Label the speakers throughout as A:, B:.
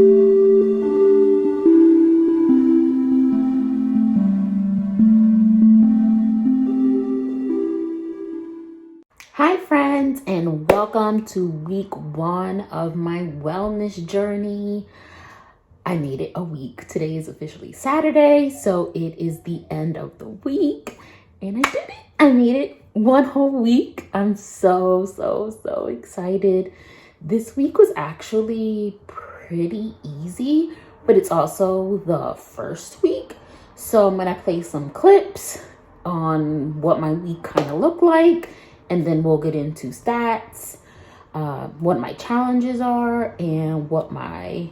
A: Hi friends, and welcome to week 1 of my wellness journey. I made it a week. Today is officially Saturday, so it is the end of the week, and I did it. I made it one whole week. I'm so excited. This week was actually pretty easy, but it's also the first week. So I'm gonna play some clips on what my week kind of looked like, and then we'll get into stats, what my challenges are, and what my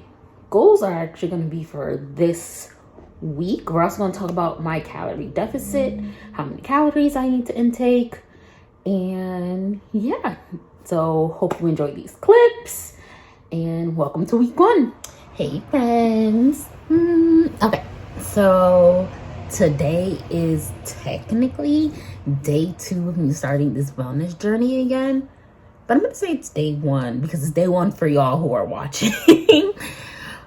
A: goals are actually going to be for this week. We're also going to talk about my calorie deficit, how many calories I need to intake, and yeah. So hope you enjoy these clips, and welcome to week 1. Hey friends. Okay, so today is technically day 2 of me starting this wellness journey again, but I'm gonna say it's day 1 because it's day 1 for y'all who are watching.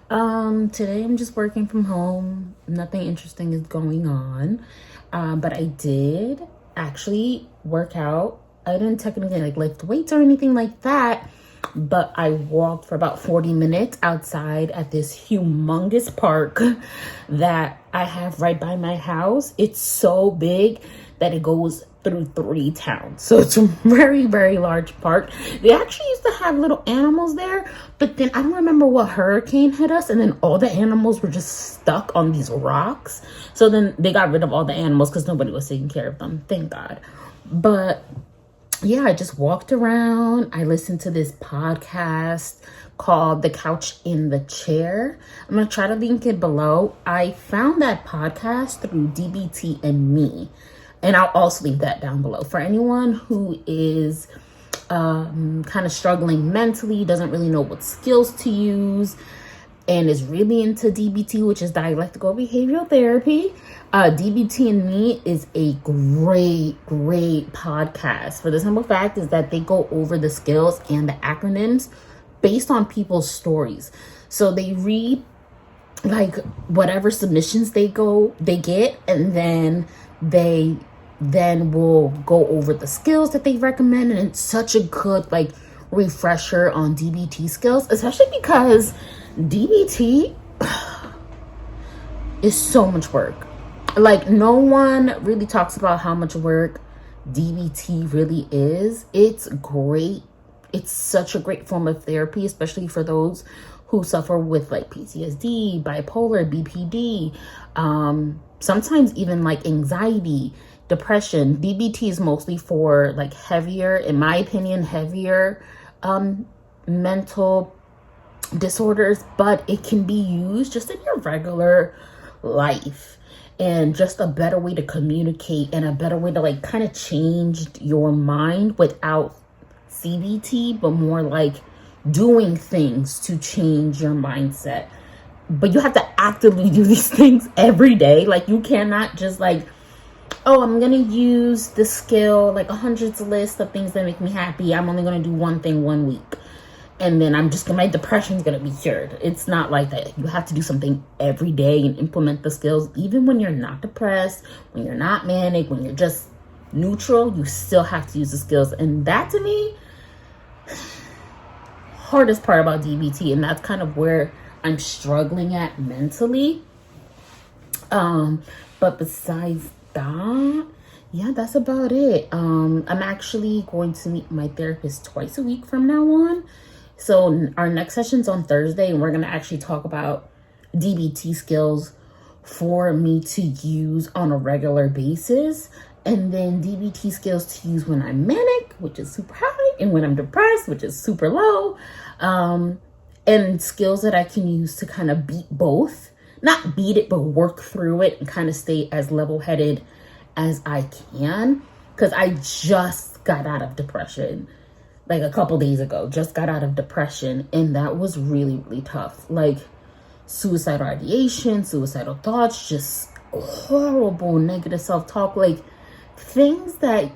A: Today I'm just working from home. Nothing interesting is going on, but I did actually work out. I didn't technically lift weights or anything like that, but I walked for about 40 minutes outside at this humongous park that I have right by my house. It's so big that it goes through 3 towns. So it's a very large park. They actually used to have little animals there, but then I don't remember what hurricane hit us, and then all the animals were just stuck on these rocks. So then they got rid of all the animals because nobody was taking care of them. Thank God. But yeah, I just walked around. I listened to this podcast called The Couch in the Chair. I'm going to try to link it below. I found that podcast through DBT and me, and I'll also leave that down below. For anyone who is kind of struggling mentally, doesn't really know what skills to use, and is really into DBT, which is dialectical behavioral therapy, DBT and Me is a great podcast. For the simple fact is that they go over the skills and the acronyms based on people's stories. So they read whatever submissions they get, and then they will go over the skills that they recommend. And it's such a good refresher on DBT skills, especially because DBT is so much work. No one really talks about how much work DBT really is. It's great. It's such a great form of therapy, especially for those who suffer with PTSD, bipolar, BPD, sometimes even anxiety, depression. DBT is mostly for heavier, in my opinion, mental disorders, but it can be used just in your regular life, and just a better way to communicate, and a better way to kind of change your mind without CBT, but more doing things to change your mindset. But you have to actively do these things every day. You cannot just oh, I'm gonna use the skill, a 100s list of things that make me happy. I'm only gonna do one thing 1 week, and then my depression's gonna be cured. It's not like that. You have to do something every day and implement the skills. Even when you're not depressed, when you're not manic, when you're just neutral, you still have to use the skills. And that, to me, hardest part about DBT, and that's kind of where I'm struggling at mentally. But besides that, yeah, that's about it. I'm actually going to meet my therapist twice a week from now on. So our next session's on Thursday, and we're going to actually talk about DBT skills for me to use on a regular basis, and then DBT skills to use when I'm manic, which is super high, and when I'm depressed, which is super low, and skills that I can use to kind of beat both. Not beat it, but work through it and kind of stay as level-headed as I can, because I just got out of depression a couple days ago. Just got out of depression, and that was really tough. Suicidal ideation, suicidal thoughts, just horrible negative self-talk, things that,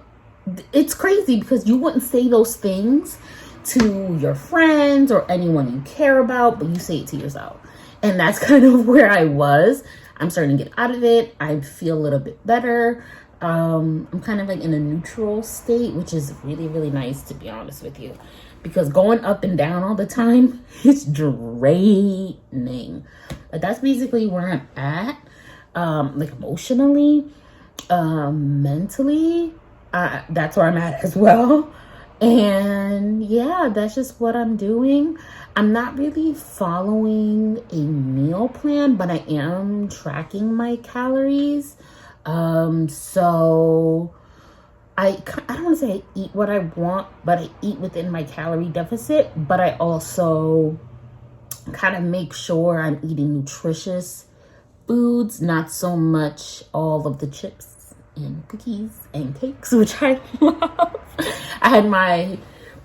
A: it's crazy because you wouldn't say those things to your friends or anyone you care about, but you say it to yourself. And that's kind of where I was. I'm starting to get out of it. I feel a little bit better. I'm kind of like in a neutral state, which is really, really nice, to be honest with you, because going up and down all the time, it's draining. But that's basically where I'm at, like emotionally, mentally, that's where I'm at as well. And yeah, that's just what I'm doing. I'm not really following a meal plan, but I am tracking my calories. So I don't want to say I eat what I want, but I eat within my calorie deficit. But I also kind of make sure I'm eating nutritious foods, not so much all of the chips and cookies and cakes, which I love. I had my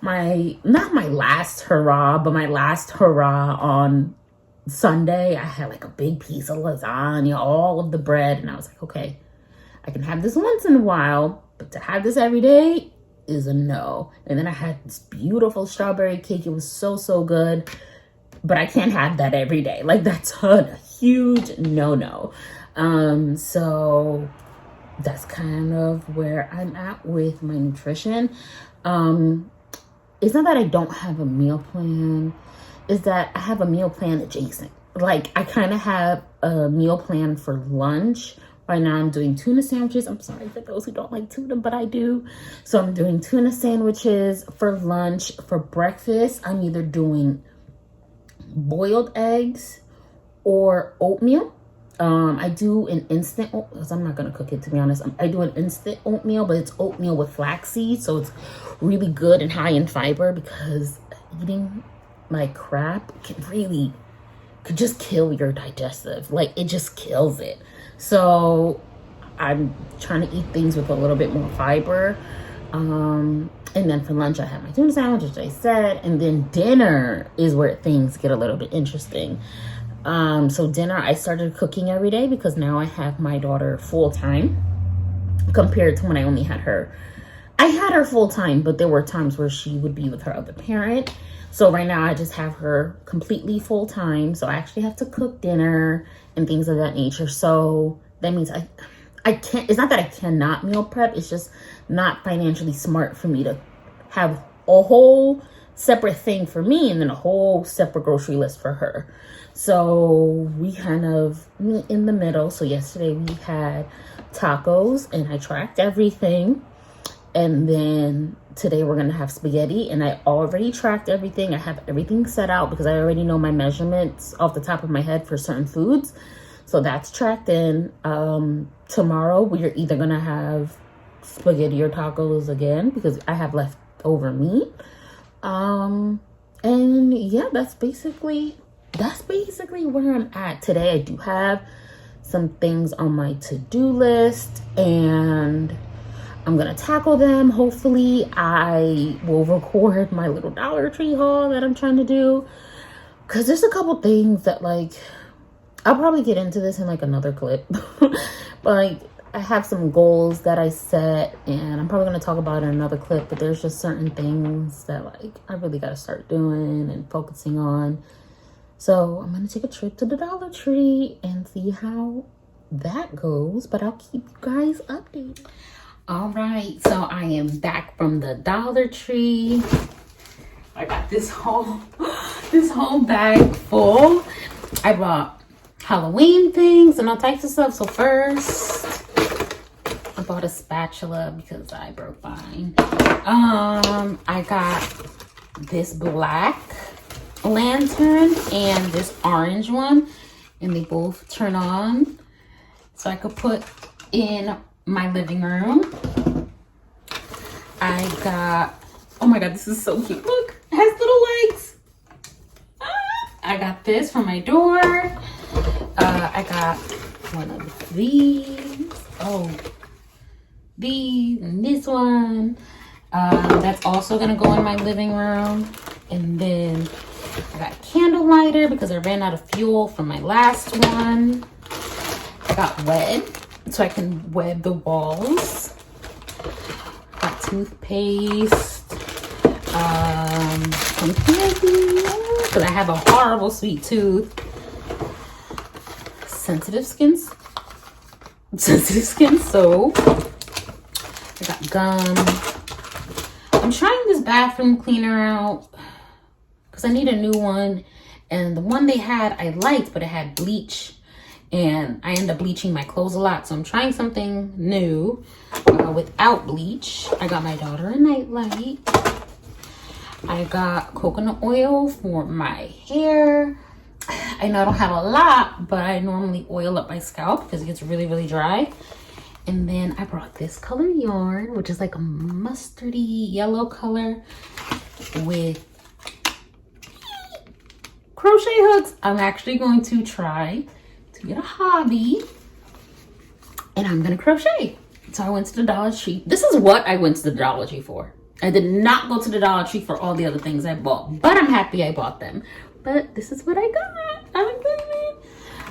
A: not my last hurrah, but my last hurrah on Sunday. I had like a big piece of lasagna, all of the bread, and I was like, okay, I can have this once in a while, but to have this every day is a no. And then I had this beautiful strawberry cake. It was so, so good, but I can't have that every day. Like, that's a huge no-no. So that's kind of where I'm at with my nutrition. It's not that I don't have a meal plan. It's that I have a meal plan adjacent. Like, I kind of have a meal plan for lunch. Right now I'm doing tuna sandwiches. I'm sorry for those who don't like tuna, but I do. So I'm doing tuna sandwiches for lunch. For breakfast, I'm either doing boiled eggs or oatmeal. I do an instant, because I'm not going to cook it, to be honest. I do an instant oatmeal, but it's oatmeal with flaxseed. So it's really good and high in fiber, because eating like crap could just kill your digestive. Like, it just kills it. So I'm trying to eat things with a little bit more fiber. And then for lunch, I have my tuna sandwich, which I said. And then dinner is where things get a little bit interesting. So dinner, I started cooking every day because now I have my daughter full time compared to when I only had her. I had her full time, but there were times where she would be with her other parent. So right now I just have her completely full time. So I actually have to cook dinner and things of that nature. So that means I can't, it's not that I cannot meal prep. It's just not financially smart for me to have a whole separate thing for me and then a whole separate grocery list for her. So we kind of meet in the middle. So yesterday we had tacos and I tracked everything. And then today we're going to have spaghetti, and I already tracked everything. I have everything set out because I already know my measurements off the top of my head for certain foods. So that's tracked in. Tomorrow we're either going to have spaghetti or tacos again because I have leftover meat. And yeah, that's basically where I'm at today. I do have some things on my to-do list, and I'm gonna tackle them. Hopefully I will record my little Dollar Tree haul that I'm trying to do, because there's a couple things that, like, I'll probably get into this in like another clip. But like, I have some goals that I set, and I'm probably gonna talk about in another clip, but there's just certain things that, like, I really gotta start doing and focusing on. So I'm gonna take a trip to the Dollar Tree and see how that goes, but I'll keep you guys updated. All right, so I am back from the Dollar Tree. I got this whole bag full. I bought Halloween things and all types of stuff. So first, I bought a spatula because I broke mine. I got this black lantern and this orange one, and they both turn on, so I could put in my living room. I got, oh my god, this is so cute. Look, it has little legs. I got this for my door. I got one of these. Oh, these and this one. That's also gonna go in my living room. And then I got a candle lighter because I ran out of fuel from my last one. I got web, so I can web the walls. Got toothpaste. some candy, because I have a horrible sweet tooth. Sensitive skin soap. I got gum. I'm trying this bathroom cleaner out because I need a new one. And the one they had I liked, but it had bleach. And I end up bleaching my clothes a lot. So I'm trying something new without bleach. I got my daughter a nightlight. I got coconut oil for my hair. I know I don't have a lot, but I normally oil up my scalp because it gets really, really dry. And then I brought this color yarn, which is like a mustardy yellow color with crochet hooks. I'm actually going to try to get a hobby and I'm gonna crochet. So I went to the Dollar Tree. This is what I went to the Dollar Tree for. I did not go to the Dollar Tree for all the other things I bought, but I'm happy I bought them. But this is what I got.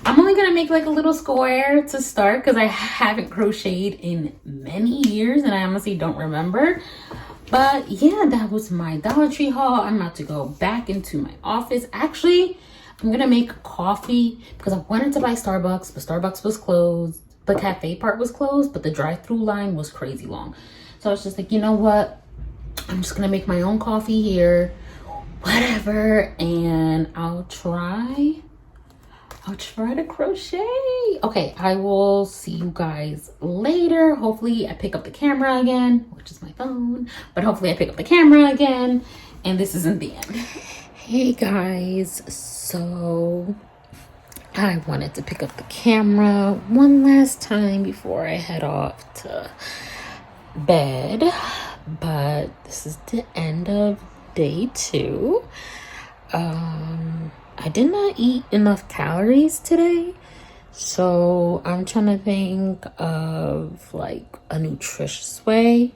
A: I'm only gonna make like a little square to start because I haven't crocheted in many years and I honestly don't remember. But yeah, that was my Dollar Tree haul. I'm about to go back into my office. Actually, I'm gonna make coffee because I wanted to buy Starbucks, but Starbucks was closed. The cafe part was closed, but the drive-through line was crazy long. So I was just like, you know what? I'm just gonna make my own coffee here, whatever, and I'll try to crochet. Okay, I will see you guys later. Hopefully I pick up the camera again, which is my phone, but hopefully I pick up the camera again and this isn't the end. Hey guys, so I wanted to pick up the camera one last time before I head off to bed, but this is the end of day 2. I did not eat enough calories today, so I'm trying to think of like a nutritious way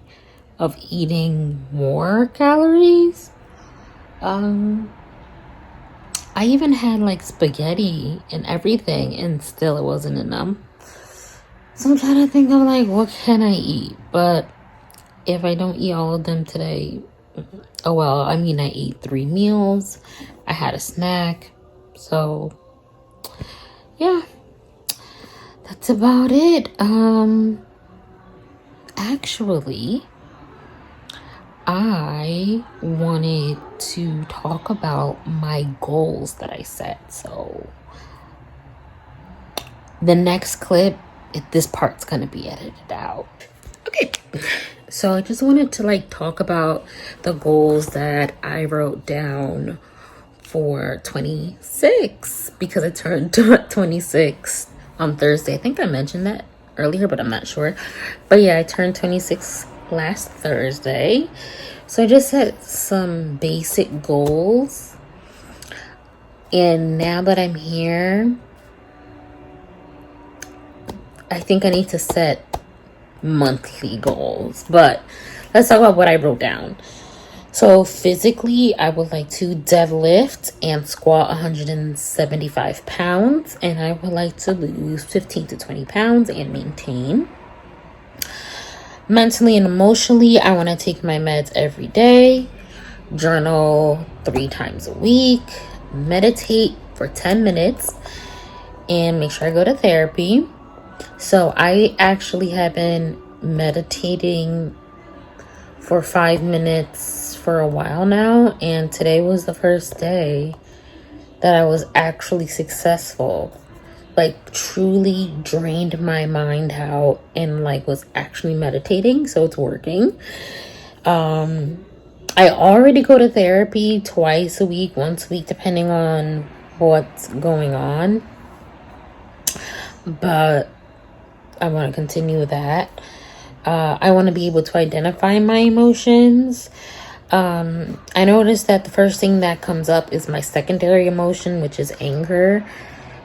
A: of eating more calories. I even had like spaghetti and everything and still it wasn't enough. So I'm trying to think of like, what can I eat? But if I don't eat all of them today, oh well, I mean, I ate 3 meals. I had a snack. So yeah, that's about it. Actually, I wanted to talk about my goals that I set. So the next clip, this part's gonna be edited out. Okay, so I just wanted to like talk about the goals that I wrote down for 26 because I turned 26 on Thursday. I think I mentioned that earlier, but I'm not sure. But yeah, I turned 26 last Thursday. So I just set some basic goals. And now that I'm here, I think I need to set monthly goals. But let's talk about what I wrote down. So physically, I would like to deadlift and squat 175 pounds. And I would like to lose 15 to 20 pounds and maintain. Mentally and emotionally, I want to take my meds every day. Journal 3 times a week. Meditate for 10 minutes. And make sure I go to therapy. So I actually have been meditating for 5 minutes for a while now, and today was the first day that I was actually successful, like truly drained my mind out and like was actually meditating. So it's working. I already go to therapy twice a week, once a week, depending on what's going on, but I want to continue with that. I want to be able to identify my emotions. I noticed that the first thing that comes up is my secondary emotion, which is anger.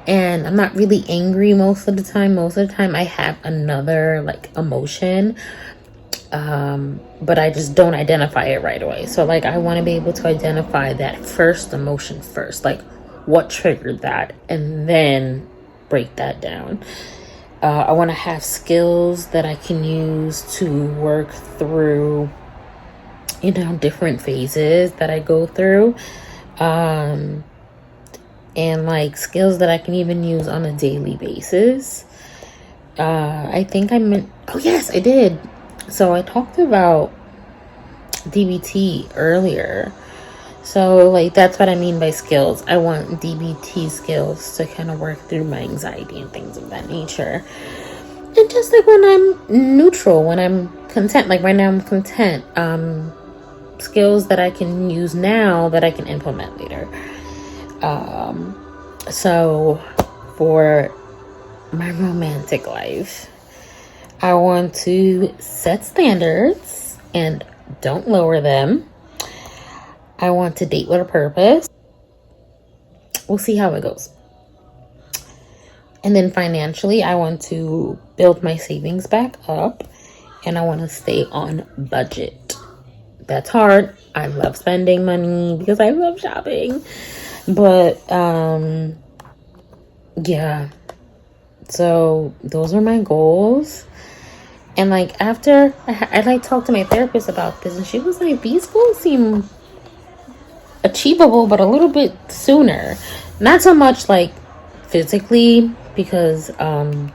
A: And I'm not really angry most of the time. Most of the time I have another like emotion. But I just don't identify it right away. So like I want to be able to identify that first emotion first. Like what triggered that, and then break that down. I want to have skills that I can use to work through different phases that I go through. And like skills that I can even use on a daily basis. I think I meant, oh yes, I did. So I talked about DBT earlier. So like that's what I mean by skills. I want DBT skills to kind of work through my anxiety and things of that nature. And just like when I'm neutral, when I'm content, like right now I'm content. Skills that I can use now that I can implement later. So for my romantic life, I want to set standards and don't lower them. I want to date with a purpose. We'll see how it goes. And then financially, I want to build my savings back up, and I want to stay on budget. That's hard. I love spending money because I love shopping. But yeah. So those are my goals. And like after I like talked to my therapist about this, and she was like, these goals seem achievable, but a little bit sooner. Not so much like physically, because I'm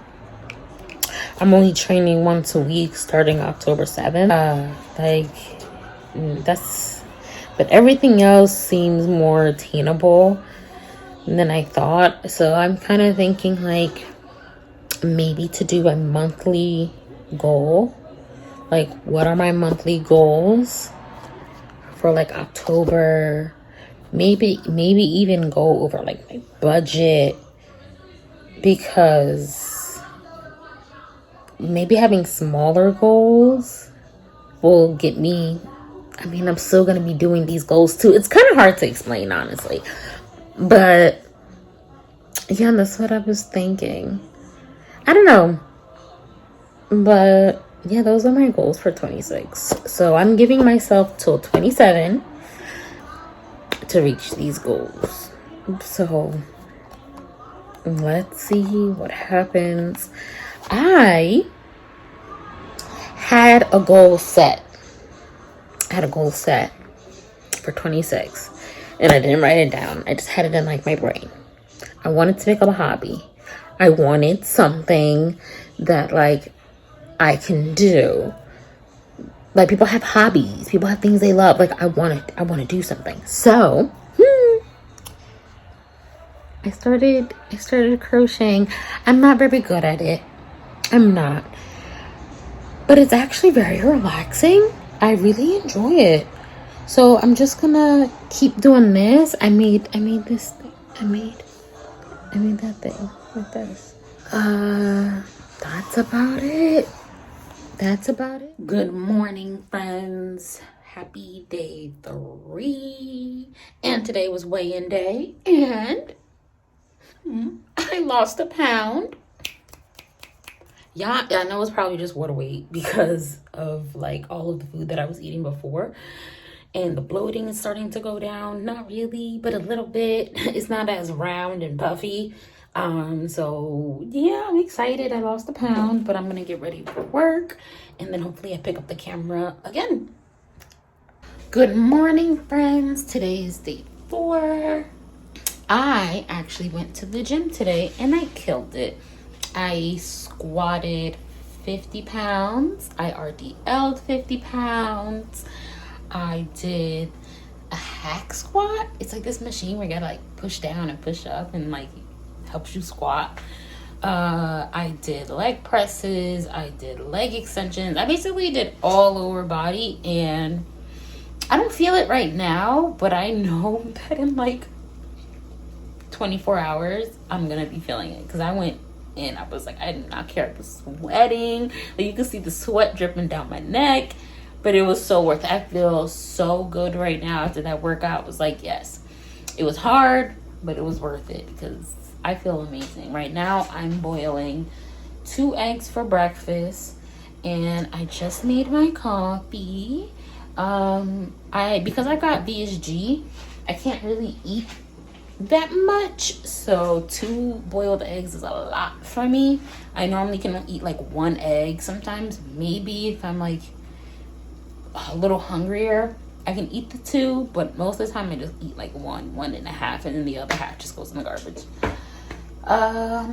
A: only training once a week starting October 7th. But everything else seems more attainable than I thought. So I'm kind of thinking like maybe to do a monthly goal. Like, what are my monthly goals for like October? Maybe even go over like my budget, because maybe having smaller goals will get me. I mean, I'm still going to be doing these goals too. It's kind of hard to explain, honestly. But yeah, that's what I was thinking. I don't know. But yeah, those are my goals for 26. So I'm giving myself till 27 to reach these goals. So let's see what happens. I had a goal set. For 26, and I didn't write it down. I just had it in like my brain. I wanted to pick up a hobby. I wanted something that like I can do. Like, people have hobbies, people have things they love. Like, I want to do something. So I started crocheting. I'm not very good at it. I'm not. But it's actually very relaxing. I really enjoy it. So I'm just gonna keep doing this. I made this thing. I made that thing like this. That's about it. Good morning, friends. Happy day 3. And today was weigh-in day. And I lost a pound. Yeah, I know it's probably just water weight because of like all of the food that I was eating before. And the bloating is starting to go down. Not really, but a little bit. It's not as round and puffy. So yeah, I'm excited. I lost a pound, but I'm gonna get ready for work, and then hopefully I pick up the camera again. Good morning, friends. Today is day 4. I actually went to the gym today and I killed it. I squatted 50 pounds. I RDL'd 50 pounds. I did a hack squat. It's like this machine where you gotta like push down and push up and like helps you squat. I did leg presses. I did leg extensions. I basically did all lower body, and I don't feel it right now, but I know that in like 24 hours I'm gonna be feeling it, because I went in, I was like, I did not care. I was sweating. Like, you could see the sweat dripping down my neck. But it was so worth it. I feel so good right now after that workout. It was like, yes. It was hard, but it was worth it because I feel amazing. Right now, I'm boiling 2 eggs for breakfast. And I just made my coffee. Because I got VSG, I can't really eat that much. So 2 boiled eggs is a lot for me. I normally can eat like 1 egg sometimes. Maybe if I'm like a little hungrier, I can eat the 2, but most of the time I just eat like 1.5, and then the other half just goes in the garbage.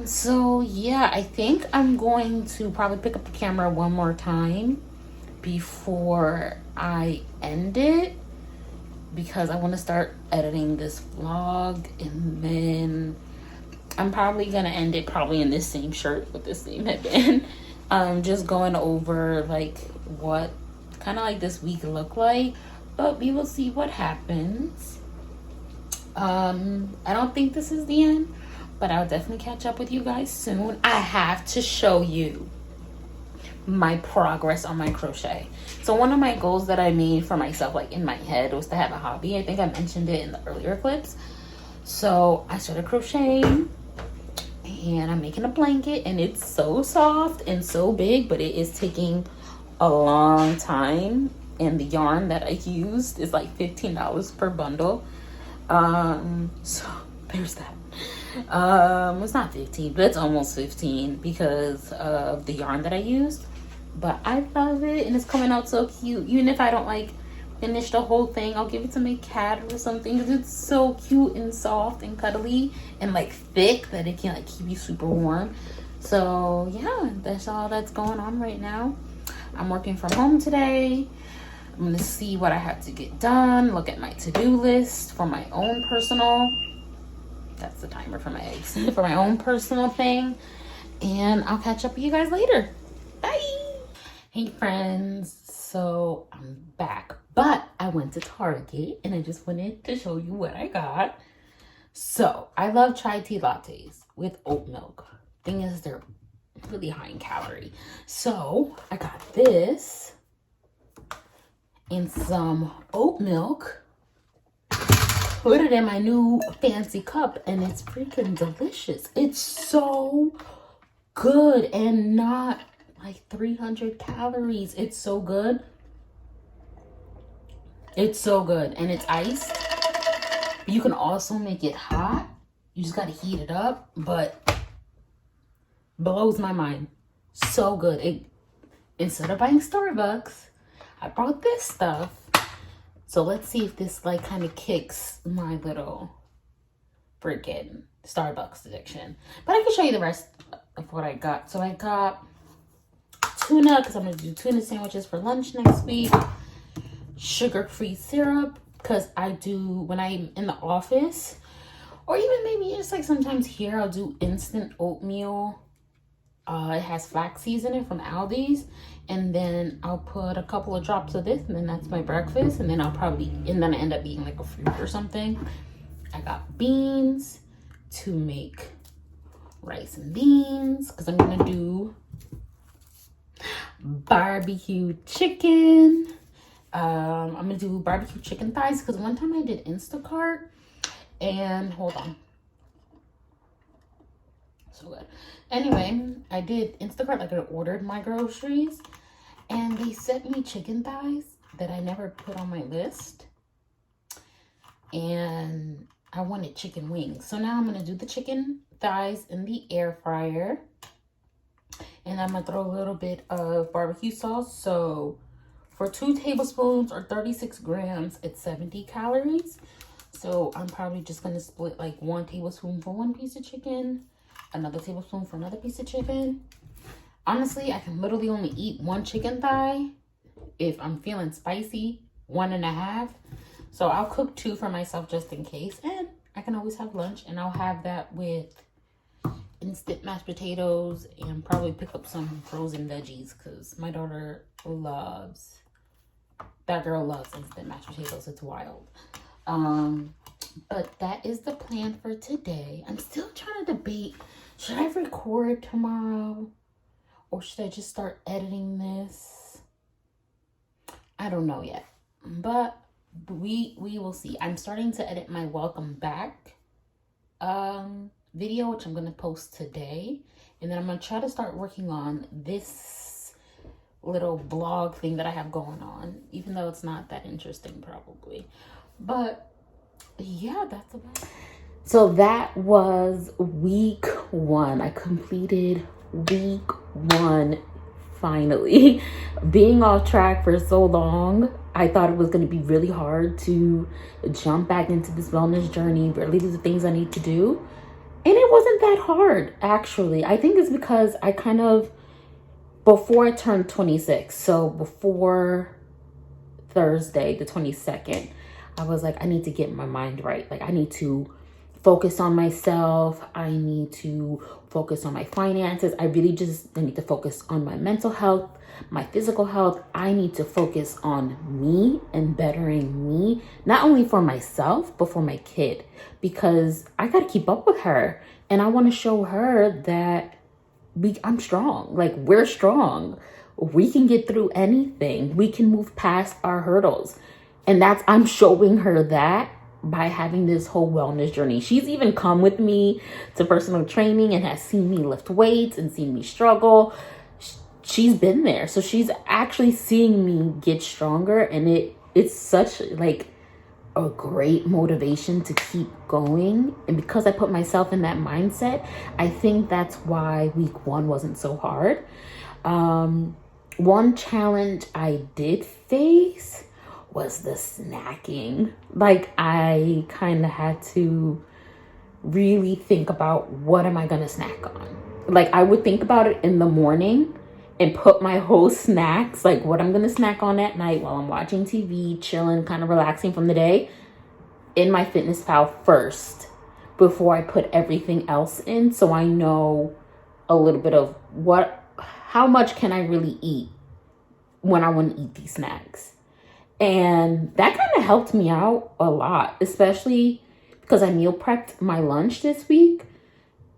A: So yeah, I think I'm going to probably pick up the camera one more time before I end it, because I want to start editing this vlog, and then I'm probably gonna end it probably in this same shirt with this same headband. Just going over like what kind of like this week looked like, but we will see what happens. I don't think this is the end, but I'll definitely catch up with you guys soon. I have to show you my progress on my crochet. So one of my goals that I made for myself, like in my head, was to have a hobby. I think I mentioned it in the earlier clips. So I started crocheting, and I'm making a blanket, and it's so soft and so big, but it is taking a long time. And the yarn that I used is like $15 per bundle. So there's that. It's not 15, but it's almost 15 because of the yarn that I used. But I love it, and it's coming out so cute. Even if I don't like finish the whole thing, I'll give it to my cat or something, because it's so cute and soft and cuddly and like thick that it can like keep you super warm. So yeah, that's all that's going on right now. I'm working from home today. I'm gonna see what I have to get done, look at my to-do list for my own personal, that's the timer for my eggs, for my own personal thing, and I'll catch up with you guys later. Bye. Hey friends, so I'm back, but I went to Target and I just wanted to show you what I got. So I love chai tea lattes with oat milk. Thing is, they're really high in calorie. So I got this and some oat milk, put it in my new fancy cup, and it's freaking delicious. It's so good and not like 300 calories. It's so good. It's so good, and it's iced. You can also make it hot. You just gotta heat it up, but blows my mind. So good. Instead of buying Starbucks, I brought this stuff. So let's see if this like kind of kicks my little freaking Starbucks addiction. But I can show you the rest of what I got. So I got tuna, because I'm going to do tuna sandwiches for lunch next week. Sugar-free syrup, because I do, when I'm in the office, or even maybe just like sometimes here, I'll do instant oatmeal. It has flax seeds in it from Aldi's, and then I'll put a couple of drops of this, and then that's my breakfast. And then and then I end up eating like a fruit or something. I got beans to make rice and beans, because I'm gonna do barbecue chicken. I'm gonna do barbecue chicken thighs, because one time I did Instacart, and hold on, so good. Anyway, I did Instacart, like I ordered my groceries, and they sent me chicken thighs that I never put on my list, and I wanted chicken wings. So now I'm gonna do the chicken thighs in the air fryer, and I'm gonna throw a little bit of barbecue sauce. So for 2 tablespoons or 36 grams, it's 70 calories. So I'm probably just gonna split like 1 tablespoon for 1 piece of chicken, another tablespoon for another piece of chicken. Honestly, I can literally only eat 1 chicken thigh if I'm feeling spicy, 1.5. So I'll cook 2 for myself just in case, and I can always have lunch, and I'll have that with instant mashed potatoes, and probably pick up some frozen veggies, because my daughter loves, that girl loves instant mashed potatoes. It's wild. But that is the plan for today. I'm still trying to debate, should I record tomorrow or should I just start editing this? I don't know yet, but we will see. I'm starting to edit my welcome back video, which I'm going to post today, and then I'm going to try to start working on this little blog thing that I have going on, even though it's not that interesting probably. But yeah, that's about it. So that was week 1. I completed week 1 finally. Being off track for so long, I thought it was going to be really hard to jump back into this wellness journey, really do the things I need to do. And it wasn't that hard, actually. I think it's because I kind of, before I turned 26, so before Thursday, the 22nd, I was like, I need to get my mind right. Like, I need to focus on myself. I need to focus on my finances. I need to focus on my mental health, my physical health. I need to focus on me and bettering me, not only for myself, but for my kid, because I got to keep up with her. And I want to show her that I'm strong. Like, we're strong. We can get through anything. We can move past our hurdles. And I'm showing her that by having this whole wellness journey. She's even come with me to personal training and has seen me lift weights and seen me struggle. She's been there. So she's actually seeing me get stronger. And it's such like a great motivation to keep going. And because I put myself in that mindset, I think that's why week 1 wasn't so hard. One challenge I did face was the snacking. Like, I kind of had to really think about, what am I gonna snack on? Like, I would think about it in the morning and put my whole snacks, like what I'm gonna snack on at night while I'm watching TV, chilling, kind of relaxing from the day, in my FitnessPal first before I put everything else in, so I know a little bit of how much can I really eat when I want to eat these snacks. And that kind of helped me out a lot, especially because I meal prepped my lunch this week.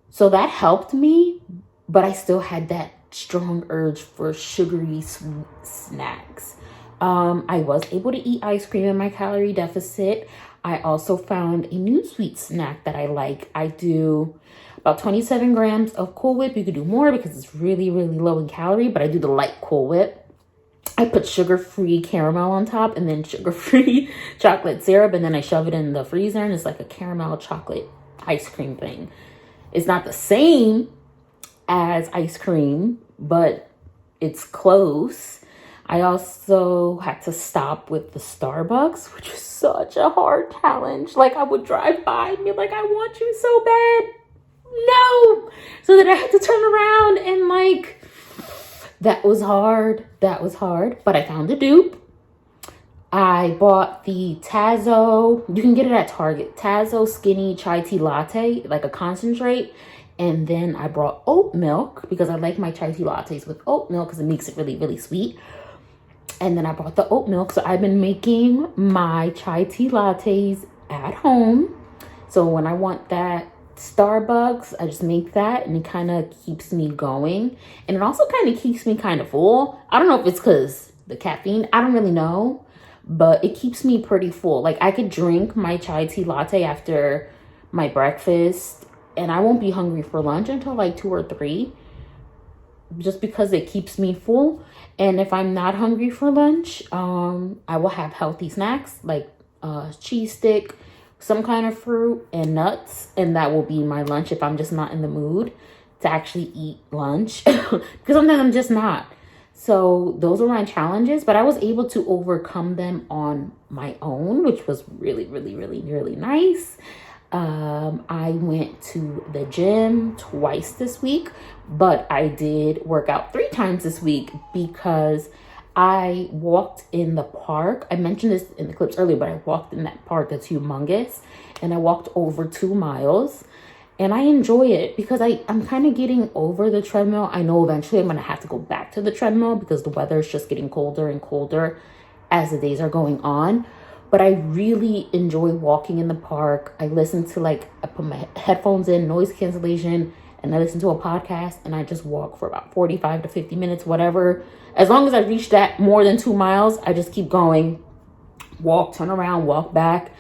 A: So that helped me, but I still had that strong urge for sugary snacks. I was able to eat ice cream in my calorie deficit. I also found a new sweet snack that I like. I do about 27 grams of Cool Whip. You could do more because it's really, really low in calorie, but I do the light Cool Whip. I put sugar-free caramel on top and then sugar-free chocolate syrup, and then I shove it in the freezer, and it's like a caramel chocolate ice cream thing. It's not the same as ice cream, but it's close. I also had to stop with the Starbucks, which was such a hard challenge. Like, I would drive by and be like, I want you so bad. No! So that I had to turn around and like, that was hard. But I found a dupe. I bought the Tazo. You can get it at Target. Tazo Skinny Chai Tea Latte, like a concentrate. And then I brought oat milk because I like my chai tea lattes with oat milk because it makes it really, really sweet. And then I brought the oat milk. So I've been making my chai tea lattes at home. So when I want that Starbucks, I just make that, and it kind of keeps me going. And it also kind of keeps me kind of full. I don't know if it's because the caffeine, I don't really know, but it keeps me pretty full. Like, I could drink my chai tea latte after my breakfast and I won't be hungry for lunch until like 2 or 3, just because it keeps me full. And if I'm not hungry for lunch, I will have healthy snacks like cheese stick, some kind of fruit, and nuts, and that will be my lunch if I'm just not in the mood to actually eat lunch because sometimes I'm just not. So those are my challenges, but I was able to overcome them on my own, which was really, really, really, really nice. I went to the gym twice this week, but I did work out 3 times this week because I walked in the park. I mentioned this in the clips earlier, but I walked in that park that's humongous, and I walked over 2 miles, and I enjoy it because I'm kind of getting over the treadmill. I know eventually I'm going to have to go back to the treadmill because the weather is just getting colder and colder as the days are going on. But I really enjoy walking in the park. I listen to I put my headphones in, noise cancellation, and I listen to a podcast, and I just walk for about 45 to 50 minutes, whatever. As long as I reach that more than 2 miles, I just keep going, walk, turn around, walk back.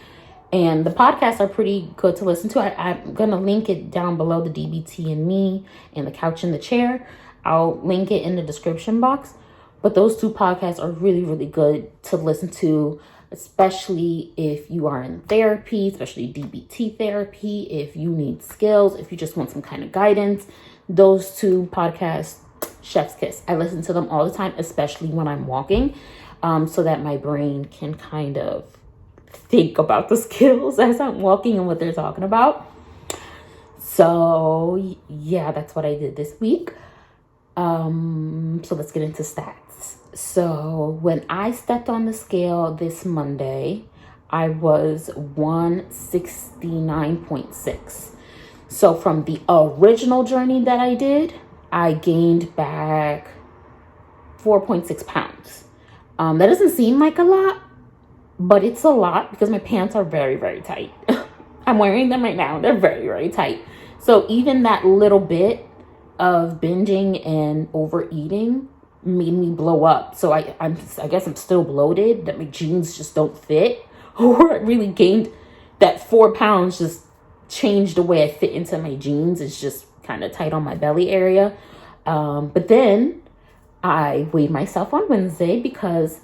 A: And the podcasts are pretty good to listen to. I'm going to link it down below, the DBT and Me and the Couch and the Chair. I'll link it in the description box. But those 2 podcasts are really, really good to listen to, especially if you are in therapy, especially DBT therapy, if you need skills, if you just want some kind of guidance. Those 2 podcasts Chef's Kiss. I listen to them all the time, especially when I'm walking, so that my brain can kind of think about the skills as I'm walking and what they're talking about. So yeah, that's what I did this week. So let's get into stats. So when I stepped on the scale this Monday, I was 169.6. So from the original journey that I did, I gained back 4.6 pounds. That doesn't seem like a lot, but it's a lot because my pants are very, very tight. I'm wearing them right now. They're very, very tight. So even that little bit of binging and overeating made me blow up. So I guess I'm still bloated, that my jeans just don't fit, or I really gained that 4 pounds, just changed the way I fit into my jeans. It's just kind of tight on my belly area. But then I weighed myself on Wednesday because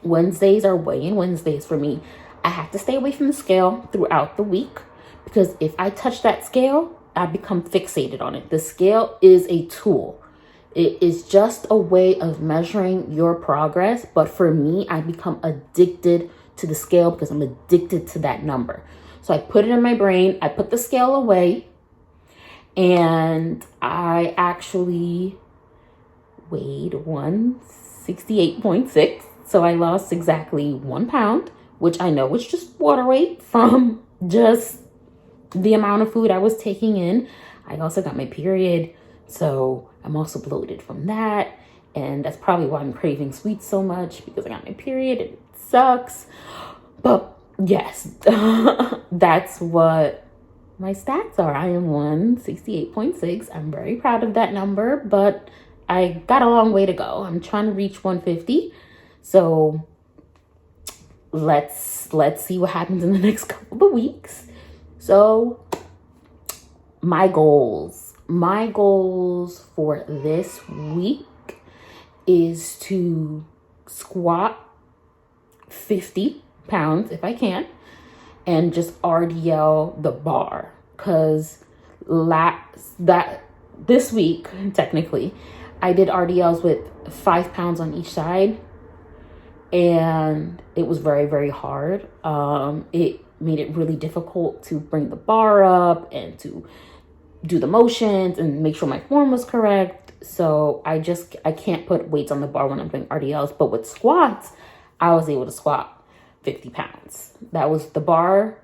A: Wednesdays are weigh-in Wednesdays for me. I have to stay away from the scale throughout the week because if I touch that scale, I become fixated on it. The scale is a tool. It is just a way of measuring your progress. But for me, I become addicted to the scale because I'm addicted to that number. So I put it in my brain. I put the scale away and I actually weighed 168.6. So I lost exactly 1 pound, which I know was just water weight from just the amount of food I was taking in. I also got my period, so I'm also bloated from that. And that's probably why I'm craving sweets so much, because I got my period and it sucks. But yes, that's what my stats are. I am 168.6. I'm very proud of that number, but I got a long way to go. I'm trying to reach 150. So let's see what happens in the next couple of weeks. So my goals for this week is to squat 50 pounds if I can, and just RDL the bar, because this week technically I did RDLs with 5 pounds on each side, and it was very, very hard. It made it really difficult to bring the bar up and to do the motions and make sure my form was correct. So I can't put weights on the bar when I'm doing RDLs. But with squats, I was able to squat 50 pounds. That was the bar.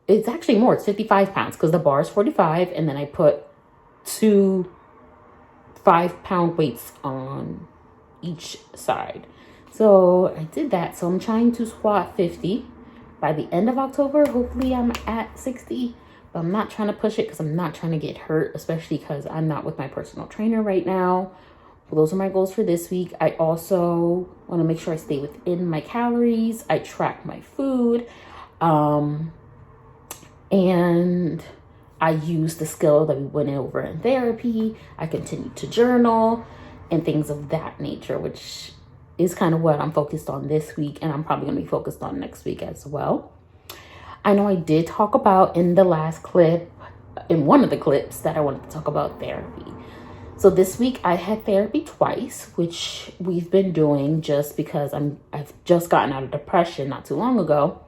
A: It's actually more. It's 55 pounds because the bar is 45. And then I put 2 5-pound weights on each side. So I did that. So I'm trying to squat 50. By the end of October, hopefully I'm at 60. But I'm not trying to push it because I'm not trying to get hurt, especially because I'm not with my personal trainer right now. Well, those are my goals for this week. I also want to make sure I stay within my calories. I track my food. And I use the skill that we went over in therapy. I continue to journal and things of that nature, which is kind of what I'm focused on this week. And I'm probably going to be focused on next week as well. I know I did talk about in the last clip, in one of the clips, that I wanted to talk about therapy. So this week I had therapy twice, which we've been doing just because I've just gotten out of depression not too long ago.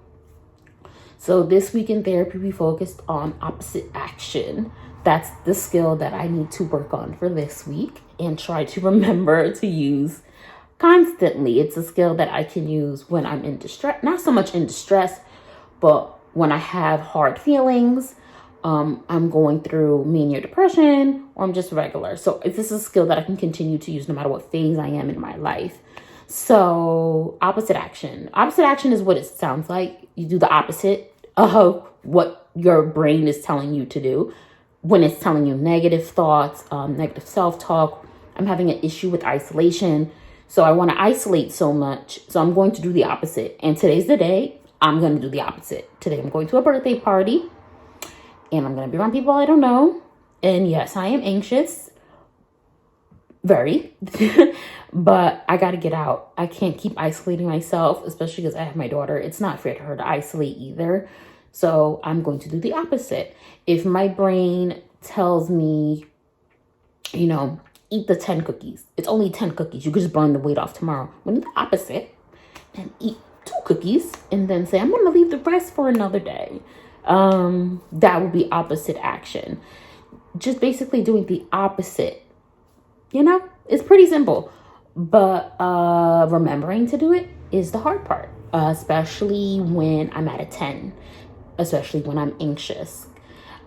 A: So this week in therapy, we focused on opposite action. That's the skill that I need to work on for this week and try to remember to use constantly. It's a skill that I can use when I'm in distress, not so much in distress, but when I have hard feelings, I'm going through mania depression, or I'm just regular. So this is a skill that I can continue to use no matter what phase I am in my life. So opposite action. Opposite action is what it sounds like. You do the opposite of what your brain is telling you to do. When it's telling you negative thoughts, negative self-talk. I'm having an issue with isolation. So I want to isolate so much. So I'm going to do the opposite. And today's the day I'm going to do the opposite. Today I'm going to a birthday party. And I'm going to be around people I don't know. And yes, I am anxious. Very. But I got to get out. I can't keep isolating myself, especially because I have my daughter. It's not fair to her to isolate either. So I'm going to do the opposite. If my brain tells me, eat the 10 cookies. It's only 10 cookies. You could just burn the weight off tomorrow. When do the opposite and eat 2 cookies and then say, I'm going to leave the rest for another day. That would be opposite action. Just basically doing the opposite. You know, it's pretty simple. But remembering to do it is the hard part, especially when I'm at a 10, especially when I'm anxious.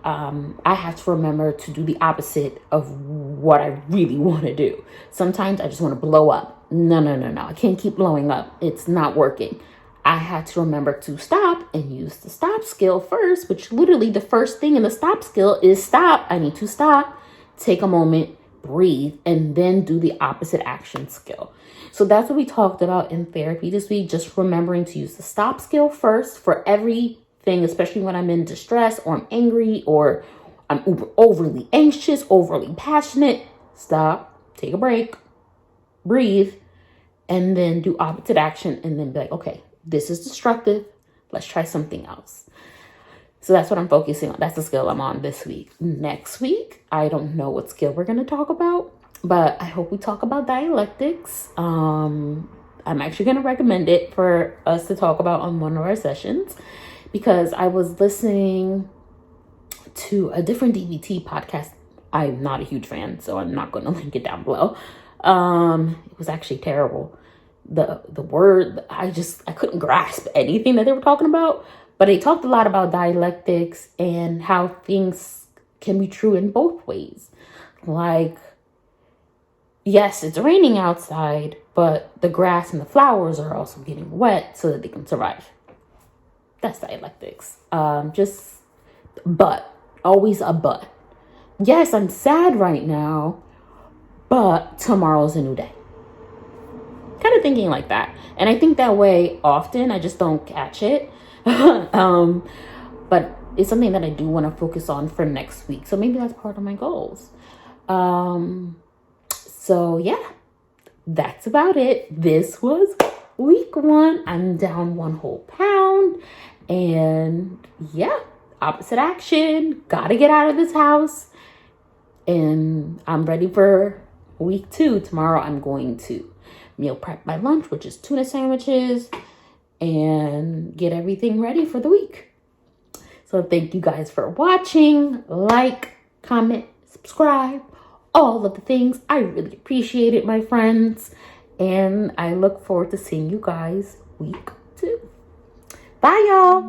A: I have to remember to do the opposite of what I really want to do. Sometimes I just want to blow up. No. I can't keep blowing up. It's not working. I had to remember to stop and use the stop skill first, which literally the first thing in the stop skill is stop. I need to stop, take a moment, breathe, and then do the opposite action skill. So that's what we talked about in therapy this week. Just remembering to use the stop skill first for everything, especially when I'm in distress or I'm angry or I'm overly anxious, overly passionate. Stop, take a break, breathe, and then do opposite action and then be like, okay, this is destructive. Let's try something else. So that's what I'm focusing on. That's the skill I'm on this week. Next week, I don't know what skill we're going to talk about, but I hope we talk about dialectics. I'm actually going to recommend it for us to talk about on one of our sessions because I was listening to a different DVT podcast. I'm not a huge fan, so I'm not going to link it down below. It was actually terrible. The word, I couldn't grasp anything that they were talking about, but they talked a lot about dialectics and how things can be true in both ways. Like, yes, it's raining outside, but the grass and the flowers are also getting wet so that they can survive. That's dialectics. But, always a but. Yes, I'm sad right now, but tomorrow's a new day. Kind of thinking like that. And I think that way often. I just don't catch it. But it's something that I do want to focus on for next week. So maybe that's part of my goals. So yeah, that's about it. This was week 1. I'm down 1 whole pound. And yeah, opposite action. Gotta get out of this house. And I'm ready for week 2. Tomorrow I'm going to meal prep my lunch, which is tuna sandwiches, and get everything ready for the week. So thank you guys for watching. Like, comment, subscribe, all of the things. I really appreciate it, my friends. And I look forward to seeing you guys week 2. Bye, y'all.